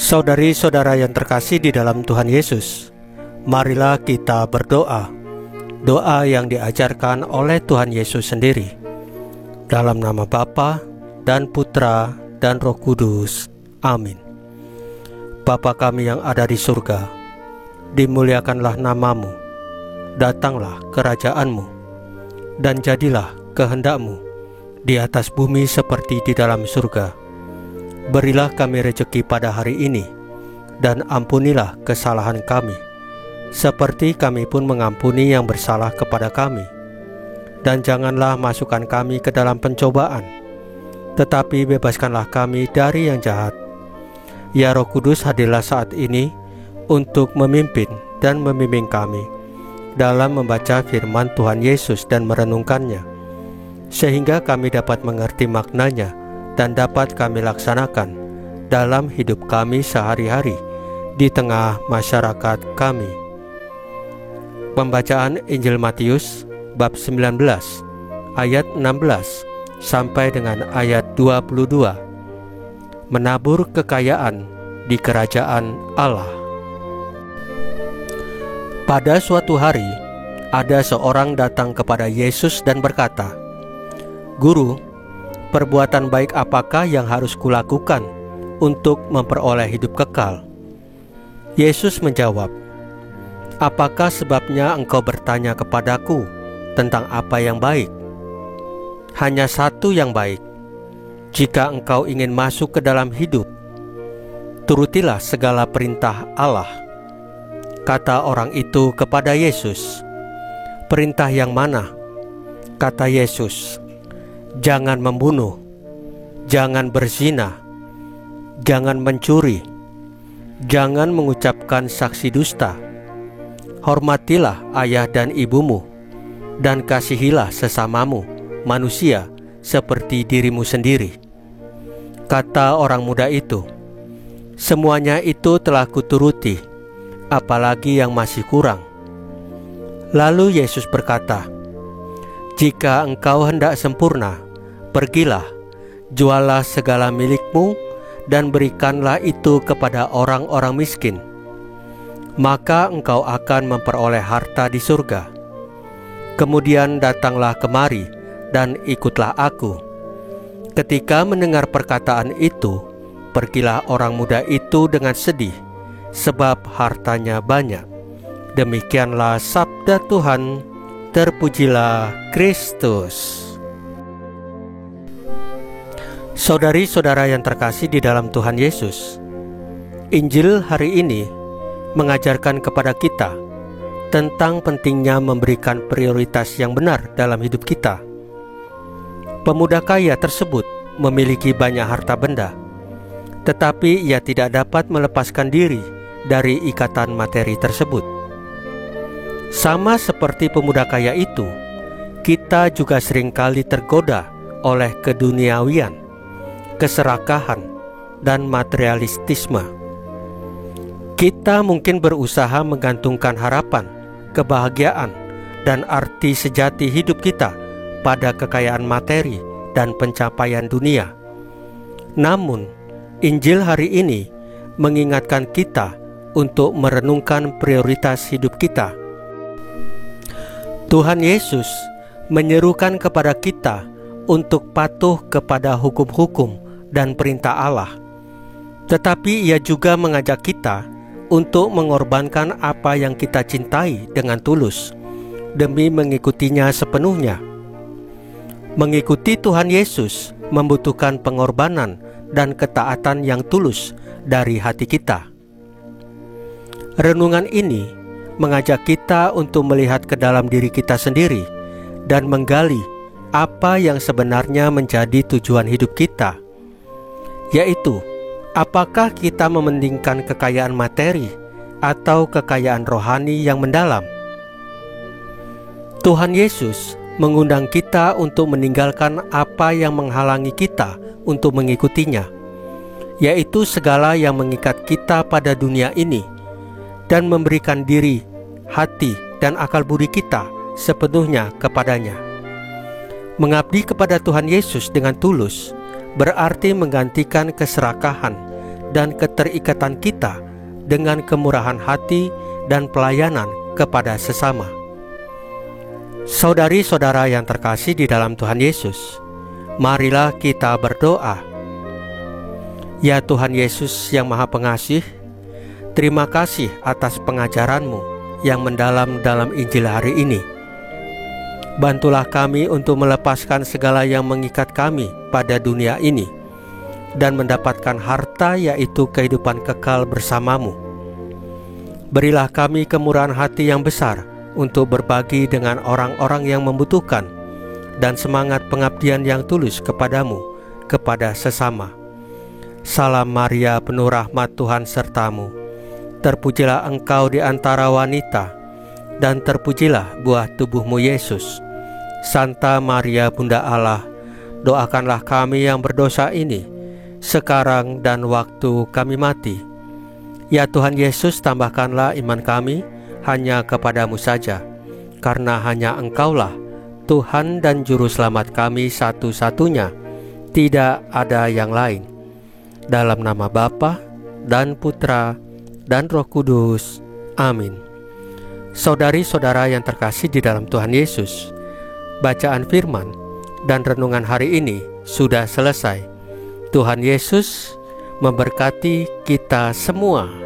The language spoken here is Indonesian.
Saudari-saudara yang terkasih di dalam Tuhan Yesus, marilah kita berdoa. Doa yang diajarkan oleh Tuhan Yesus sendiri. Dalam nama Bapa dan Putra dan Roh Kudus. Amin. Bapa kami yang ada di surga, dimuliakanlah namamu, datanglah kerajaanmu, dan jadilah kehendakmu di atas bumi seperti di dalam surga. Berilah kami rejeki pada hari ini, dan ampunilah kesalahan kami, seperti kami pun mengampuni yang bersalah kepada kami. Dan janganlah masukkan kami ke dalam pencobaan, tetapi bebaskanlah kami dari yang jahat. Ya Roh Kudus, hadirlah saat ini untuk memimpin dan membimbing kami dalam membaca firman Tuhan Yesus dan merenungkannya, sehingga kami dapat mengerti maknanya dan dapat kami laksanakan dalam hidup kami sehari-hari di tengah masyarakat kami. Pembacaan Injil Matius bab 19 ayat 16 sampai dengan ayat 22. Menabur kekayaan di kerajaan Allah. Pada suatu hari, ada seorang datang kepada Yesus dan berkata, "Guru, perbuatan baik apakah yang harus kulakukan untuk memperoleh hidup kekal?" Yesus menjawab, "Apakah sebabnya engkau bertanya kepadaku tentang apa yang baik? Hanya satu yang baik. Jika engkau ingin masuk ke dalam hidup, turutilah segala perintah Allah." Kata orang itu kepada Yesus, "Perintah yang mana?" Kata Yesus, "Jangan membunuh, jangan berzina, jangan mencuri, jangan mengucapkan saksi dusta, hormatilah ayah dan ibumu, dan kasihilah sesamamu, manusia, seperti dirimu sendiri." Kata orang muda itu, "Semuanya itu telah kuturuti, apalagi yang masih kurang?" Lalu Yesus berkata, "Jika engkau hendak sempurna, pergilah, jualah segala milikmu, dan berikanlah itu kepada orang-orang miskin. Maka engkau akan memperoleh harta di surga. Kemudian datanglah kemari, dan ikutlah aku." Ketika mendengar perkataan itu, pergilah orang muda itu dengan sedih, sebab hartanya banyak. Demikianlah sabda Tuhan. Terpujilah Kristus. Saudari-saudara yang terkasih di dalam Tuhan Yesus, Injil hari ini mengajarkan kepada kita tentang pentingnya memberikan prioritas yang benar dalam hidup kita. Pemuda kaya tersebut memiliki banyak harta benda, tetapi ia tidak dapat melepaskan diri dari ikatan materi tersebut. Sama seperti pemuda kaya itu, kita juga seringkali tergoda oleh keduniawian, keserakahan, dan materialistisme. Kita mungkin berusaha menggantungkan harapan, kebahagiaan, dan arti sejati hidup kita pada kekayaan materi dan pencapaian dunia. Namun, Injil hari ini mengingatkan kita untuk merenungkan prioritas hidup kita. Tuhan Yesus menyerukan kepada kita untuk patuh kepada hukum-hukum dan perintah Allah. Tetapi ia juga mengajak kita untuk mengorbankan apa yang kita cintai dengan tulus, demi mengikutinya sepenuhnya. Mengikuti Tuhan Yesus membutuhkan pengorbanan dan ketaatan yang tulus dari hati kita. Renungan ini mengajak kita untuk melihat ke dalam diri kita sendiri dan menggali apa yang sebenarnya menjadi tujuan hidup kita, yaitu apakah kita mementingkan kekayaan materi atau kekayaan rohani yang mendalam. Tuhan Yesus mengundang kita untuk meninggalkan apa yang menghalangi kita untuk mengikutinya, yaitu segala yang mengikat kita pada dunia ini, dan memberikan diri, hati, dan akal budi kita sepenuhnya kepadanya. Mengabdi kepada Tuhan Yesus dengan tulus berarti menggantikan keserakahan dan keterikatan kita dengan kemurahan hati dan pelayanan kepada sesama. Saudari-saudara yang terkasih di dalam Tuhan Yesus, marilah kita berdoa. Ya Tuhan Yesus yang Maha Pengasih, terima kasih atas pengajaran-Mu yang mendalam dalam Injil hari ini. Bantulah kami untuk melepaskan segala yang mengikat kami pada dunia ini dan mendapatkan harta, yaitu kehidupan kekal bersama-Mu. Berilah kami kemurahan hati yang besar untuk berbagi dengan orang-orang yang membutuhkan dan semangat pengabdian yang tulus kepadamu, kepada sesama. Salam Maria, penuh rahmat, Tuhan sertamu. Terpujilah engkau di antara wanita, dan terpujilah buah tubuhmu Yesus. Santa Maria Bunda Allah, doakanlah kami yang berdosa ini, sekarang dan waktu kami mati. Ya Tuhan Yesus, tambahkanlah iman kami hanya kepadamu saja, karena hanya Engkaulah Tuhan dan Juru Selamat kami satu-satunya, tidak ada yang lain. Dalam nama Bapa dan Putra dan Roh Kudus. Amin. Saudari-saudara yang terkasih di dalam Tuhan Yesus, bacaan firman dan renungan hari ini sudah selesai. Tuhan Yesus memberkati kita semua.